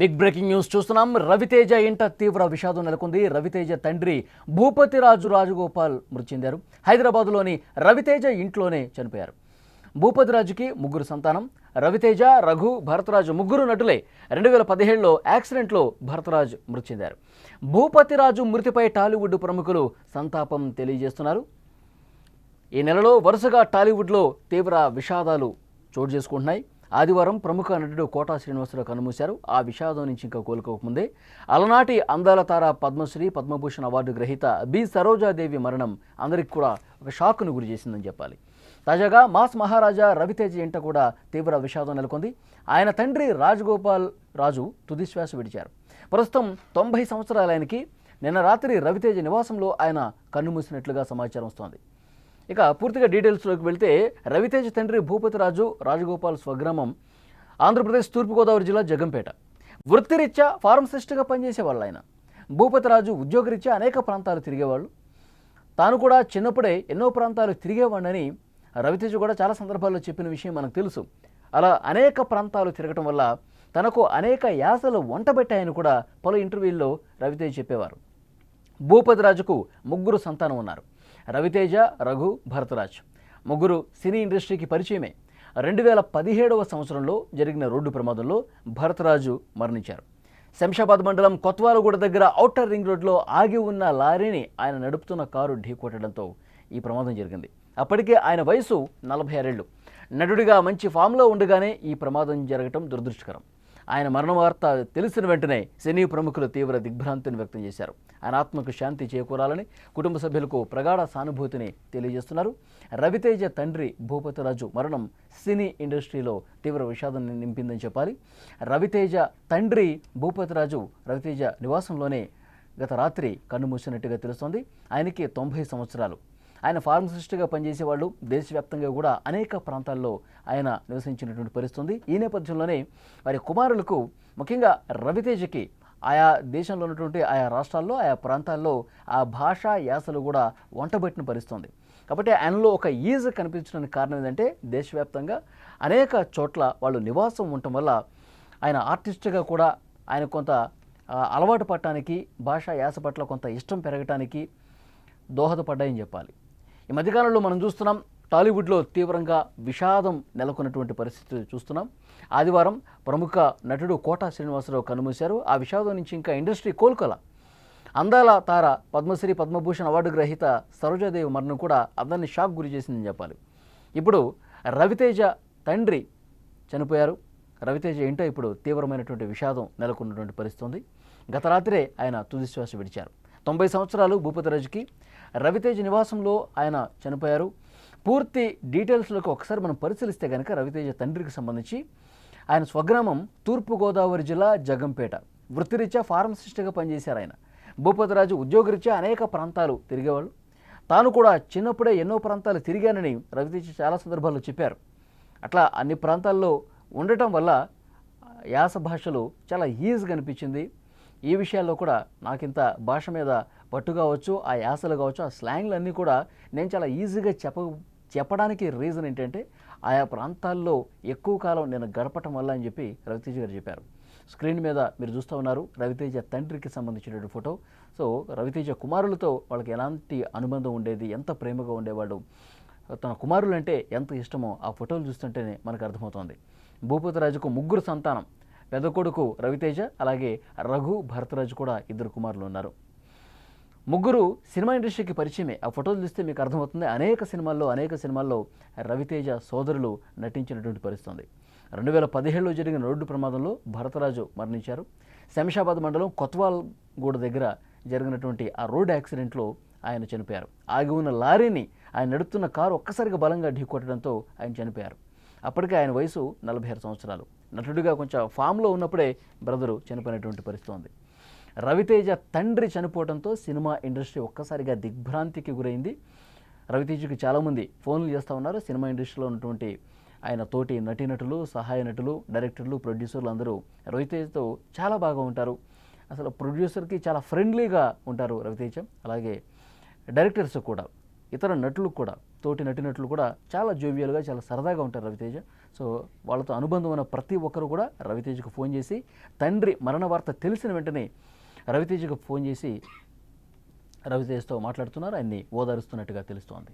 Big breaking news చూస్తున్నాం. రవితేజ ఇంట తీవ్ర విషాదం నెలకొంది. రవితేజ తండ్రి భూపతిరాజు రాజగోపాల్ మృతి చెందారు. హైదరాబాద్లోని రవితేజ ఇంట్లోనే చనిపోయారు. భూపతిరాజుకి ముగ్గురు సంతానం. రవితేజ, రఘు, భరతరాజు ముగ్గురు నటులే. 2017లో యాక్సిడెంట్లో భరతరాజు మృతి చెందారు. భూపతిరాజు మృతిపై టాలీవుడ్ ప్రముఖులు సంతాపం తెలియజేస్తున్నారు. ఈ నెలలో వరుసగా టాలీవుడ్లో తీవ్ర విషాదాలు చోటు చేసుకుంటున్నాయి. ఆదివారం ప్రముఖ నటుడు కోటా శ్రీనివాసరావు కన్నుమూశారు. ఆ విషాదం నుంచి ఇంకా కోలుకోకముందే అలనాటి అందాల తార పద్మశ్రీ, పద్మభూషణ్ అవార్డు గ్రహీత బి సరోజాదేవి మరణం అందరికి కూడా ఒక షాక్ను గురి చేసిందని చెప్పాలి. తాజాగా మాస్ మహారాజా రవితేజ ఇంట కూడా తీవ్ర విషాదం నెలకొంది. ఆయన తండ్రి రాజగోపాల్ రాజు తుదిశ్వాస విడిచారు. ప్రస్తుతం 90 సంవత్సరాల ఆయనకి నిన్న రాత్రి రవితేజ నివాసంలో ఆయన కన్నుమూసినట్లుగా సమాచారం వస్తోంది. ఇక పూర్తిగా డీటెయిల్స్లోకి వెళ్తే రవితేజ తండ్రి భూపతిరాజు రాజగోపాల్ స్వగ్రామం ఆంధ్రప్రదేశ్ తూర్పుగోదావరి జిల్లా జగంపేట. వృత్తిరీత్యా ఫార్మసిస్ట్గా పనిచేసేవాళ్ళు ఆయన. భూపతిరాజు ఉద్యోగరీత్యా అనేక ప్రాంతాలు తిరిగేవాళ్ళు. తాను కూడా చిన్నప్పుడే ఎన్నో ప్రాంతాలు తిరిగేవాడినని రవితేజ కూడా చాలా సందర్భాల్లో చెప్పిన విషయం మనకు తెలుసు. అలా అనేక ప్రాంతాలు తిరగటం వల్ల తనకు అనేక యాసలు వంటబెట్టాయని కూడా పలు ఇంటర్వ్యూల్లో రవితేజ చెప్పేవారు. భూపతిరాజుకు ముగ్గురు సంతానం ఉన్నారు. రవితేజ, రఘు, భరతరాజ్ ముగ్గురు సినీ ఇండస్ట్రీకి పరిచయమే. 2017వ సంవత్సరంలో జరిగిన రోడ్డు ప్రమాదంలో భరతరాజు మరణించారు. శంషాబాద్ మండలం కొత్వాలగూడ దగ్గర ఔటర్ రింగ్ రోడ్లో ఆగి ఉన్న లారీని ఆయన నడుపుతున్న కారు ఢీకొట్టడంతో ఈ ప్రమాదం జరిగింది. అప్పటికే ఆయన వయసు 46 ఏళ్లు. నటుడిగా మంచి ఫామ్లో ఉండగానే ఈ ప్రమాదం జరగటం దురదృష్టకరం. ఆయన మరణ వార్త తెలిసిన వెంటనే సినీ ప్రముఖులు తీవ్ర దిగ్భ్రాంతిని వ్యక్తం చేశారు. ఆయన ఆత్మకు శాంతి చేకూరాలని కుటుంబ సభ్యులకు ప్రగాఢ సానుభూతిని తెలియజేస్తున్నారు. రవితేజ తండ్రి భూపతిరాజు మరణం సినీ ఇండస్ట్రీలో తీవ్ర విషాదాన్ని నింపిందని చెప్పాలి. రవితేజ తండ్రి భూపతిరాజు రవితేజ నివాసంలోనే గత రాత్రి కన్నుమూసినట్టుగా తెలుస్తోంది. ఆయనకి 90 సంవత్సరాలు. ఆయన ఫార్మసిస్ట్గా పనిచేసేవాళ్ళు. దేశవ్యాప్తంగా కూడా అనేక ప్రాంతాల్లో ఆయన నివసించినటువంటి పరిస్థితుంది. ఈ నేపథ్యంలోనే వారి కుమారులకు, ముఖ్యంగా రవితేజకి ఆయా దేశంలో ఉన్నటువంటి ఆయా రాష్ట్రాల్లో, ఆయా ప్రాంతాల్లో ఆ భాషా యాసలు కూడా వంటబెట్టిన పరిస్థితుంది. కాబట్టి ఆయనలో ఒక ఈజ్ కనిపించడానికి కారణం ఏంటంటే దేశవ్యాప్తంగా అనేక చోట్ల వాళ్ళు నివాసం ఉండటం వల్ల ఆయన ఆర్టిస్ట్గా కూడా ఆయన కొంత అలవాటు పడటానికి, భాషా యాస పట్ల కొంత ఇష్టం పెరగటానికి దోహదపడ్డాయని చెప్పాలి. ఈ మధ్యకాలంలో మనం చూస్తున్నాం టాలీవుడ్లో తీవ్రంగా విషాదం నెలకొన్నటువంటి పరిస్థితి చూస్తున్నాం. ఆదివారం ప్రముఖ నటుడు కోటా శ్రీనివాసరావు కన్నుమూశారు. ఆ విషాదం నుంచి ఇంకా ఇండస్ట్రీ కోలుకోల. అందాల తార పద్మశ్రీ, పద్మభూషణ్ అవార్డు గ్రహీత సరోజాదేవి మరణం కూడా అందరినీ షాక్ గురి చేసిందని చెప్పాలి. ఇప్పుడు రవితేజ తండ్రి చనిపోయారు. రవితేజ ఇంట ఇప్పుడు తీవ్రమైనటువంటి విషాదం నెలకొన్నటువంటి పరిస్థితి ఉంది. గత రాత్రే ఆయన తుదిశ్వాస విడిచారు. 90 సంవత్సరాలు భూపతిరాజుకి. రవితేజ నివాసంలో ఆయన చనిపోయారు. పూర్తి డీటెయిల్స్లోకి ఒకసారి మనం పరిశీలిస్తే కనుక రవితేజ తండ్రికి సంబంధించి ఆయన స్వగ్రామం తూర్పుగోదావరి జిల్లా జగంపేట. వృత్తిరీత్యా ఫార్మసిస్ట్గా పనిచేశారు ఆయన. భూపతిరాజు ఉద్యోగరీత్యా అనేక ప్రాంతాలు తిరిగేవాళ్ళు. తాను కూడా చిన్నప్పుడే ఎన్నో ప్రాంతాలు తిరిగానని రవితేజ చాలా సందర్భాల్లో చెప్పారు. అట్లా అన్ని ప్రాంతాల్లో ఉండటం వల్ల యాస భాషలు చాలా ఈజీగా అనిపించింది. ఈ విషయాల్లో కూడా నాకింత భాష మీద పట్టు కావచ్చు, ఆ యాసలు కావచ్చు, ఆ స్లాంగ్లు అన్నీ కూడా నేను చాలా ఈజీగా చెప్పడానికి రీజన్ ఏంటంటే ఆయా ప్రాంతాల్లో ఎక్కువ కాలం నేను గడపటం వల్ల అని చెప్పి రవితేజ గారు చెప్పారు. స్క్రీన్ మీద మీరు చూస్తూ ఉన్నారు రవితేజ తండ్రికి సంబంధించినటువంటి ఫోటో. సో రవితేజ కుమారులతో వాళ్ళకి ఎలాంటి అనుబంధం ఉండేది, ఎంత ప్రేమగా ఉండేవాడు, తన కుమారులు అంటే ఎంత ఇష్టమో ఆ ఫోటోలు చూస్తుంటేనే మనకు అర్థమవుతోంది. భూపతిరాజుకు ముగ్గురు సంతానం. పెద్ద కొడుకు రవితేజ, అలాగే రఘు, భరతరాజు కూడా ఇద్దరు కుమారులు ఉన్నారు. ముగ్గురు సినిమా ఇండస్ట్రీకి పరిచయమే. ఆ ఫోటోలు చూస్తే మీకు అర్థమవుతుంది. అనేక సినిమాల్లో రవితేజ సోదరులు నటించినటువంటి పరిస్థితుంది. 2017లో జరిగిన రోడ్డు ప్రమాదంలో భరతరాజు మరణించారు. శంషాబాద్ మండలం కొత్వాల్గూడ దగ్గర జరిగినటువంటి ఆ రోడ్డు యాక్సిడెంట్లో ఆయన చనిపోయారు. ఆగి ఉన్న లారీని ఆయన నడుపుతున్న కారు ఒక్కసారిగా బలంగా ఢీకొట్టడంతో ఆయన చనిపోయారు. అప్పటికే ఆయన వయసు 46 సంవత్సరాలు. నటుడిగా కొంచెం ఫామ్లో ఉన్నప్పుడే బ్రదరు చనిపోయినటువంటి పరిస్థితి ఉంది. రవితేజ తండ్రి చనిపోవడంతో సినిమా ఇండస్ట్రీ ఒక్కసారిగా దిగ్భ్రాంతికి గురైంది. రవితేజకి చాలామంది ఫోన్లు చేస్తూ ఉన్నారు. సినిమా ఇండస్ట్రీలో ఉన్నటువంటి ఆయన తోటి నటీనటులు, సహాయ నటులు, డైరెక్టర్లు, ప్రొడ్యూసర్లు అందరూ రవితేజతో చాలా బాగా ఉంటారు. అసలు ప్రొడ్యూసర్కి చాలా ఫ్రెండ్లీగా ఉంటారు రవితేజ. అలాగే డైరెక్టర్స్ కూడా, ఇతర నటులు కూడా తోటి నటినట్లు కూడా చాలా జోవియల్గా చాలా సరదాగా ఉంటారు రవితేజ. సో వాళ్ళతో అనుబంధం ఉన్న ప్రతి ఒక్కరు కూడా రవితేజకు ఫోన్ చేసి తండ్రి మరణ వార్త తెలిసిన వెంటనే రవితేజకు ఫోన్ చేసి రవితేజతో మాట్లాడుతున్నారు, ఆయన్ని ఓదారుస్తున్నట్టుగా తెలుస్తోంది.